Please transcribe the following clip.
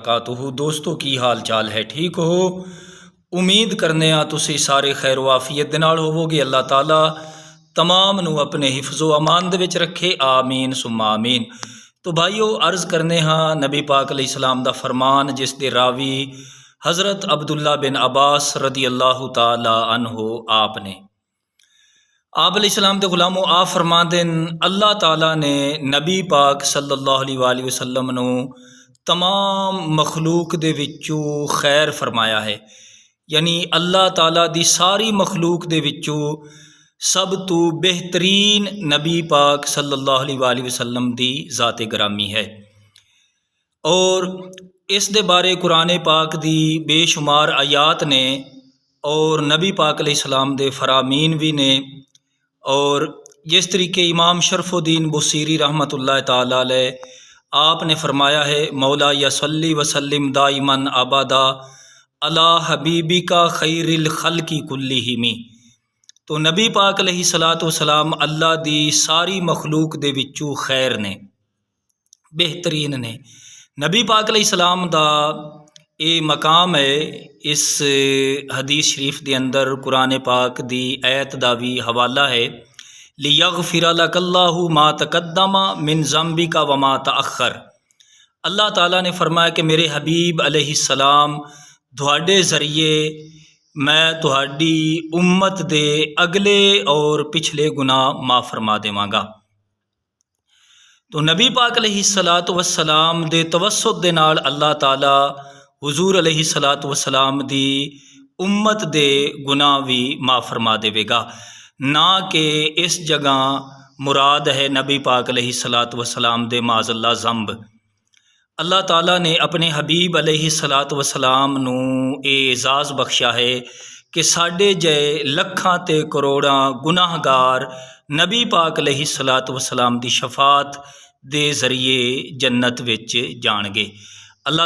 وبرکاتہ دوستو کی حال چال ہے؟ ٹھیک ہو؟ امید کرنے ہاں تسی سارے خیر و عافیت دے نال ہوو گے۔ اللہ تعالیٰ تمام نو اپنے حفظ و امان دے وچ رکھے، آمین ثم آمین۔ تو بھائیو، عرض کرنے ہاں نبی پاک علیہ السلام دا فرمان جس دے راوی حضرت عبداللہ بن عباس رضی اللہ تعالی عنہ آپ نے، آپ علیہ السلام دے غلامو، آپ فرماندن اللہ تعالیٰ نے نبی پاک صلی اللہ علیہ وآلہ وسلم نو تمام مخلوق دے وچوں خیر فرمایا ہے، یعنی اللہ تعالیٰ دی ساری مخلوق دے وچوں سب تو بہترین نبی پاک صلی اللہ علیہ وآلہ وسلم دی ذات گرامی ہے۔ اور اس دے بارے قرآن پاک دی بے شمار آیات نے، اور نبی پاک علیہ السلام دے فرامین بھی نے، اور جس طریقے امام شرف الدین بصیری رحمۃ اللہ تعالی علیہ آپ نے فرمایا ہے، مولا یا صلی وسلم دائماً ابدا علی حبیبی کا خیر الخلق کلہم۔ تو نبی پاک علیہ الصلاۃ والسلام اللہ دی ساری مخلوق دے وچوں خیر نے، بہترین نے۔ نبی پاک علیہ السلام دا اے مقام ہے، اس حدیث شریف دے اندر قرآن پاک دی آیت دا بھی حوالہ ہے، لیغفر لک اللہ ما تقدم من ذنبک وما تأخر۔ اللہ تعالیٰ نے فرمایا کہ میرے حبیب علیہ السلام تہاڈے ذریعے میں تہاڈی امت دے اگلے اور پچھلے گناہ معاف فرما دیواں گا۔ تو نبی پاک علیہ الصلاۃ والسلام دے توسط دے نال اللہ تعالیٰ حضور علیہ الصلاۃ والسلام دی امت دے گناہ بھی معاف فرما دے گا، نہ کہ اس جگہ مراد ہے نبی پاک علیہ الصلاۃ والسلام دے معاذ اللہ ذنب۔ اللہ تعالیٰ نے اپنے حبیب علیہ الصلاۃ والسلام نو اے اعزاز بخشا ہے کہ ساڈے جے لکھاں تے کروڑاں گناہ گار نبی پاک علیہ الصلاۃ والسلام دی شفاعت دے ذریعے جنت وچ جان گے۔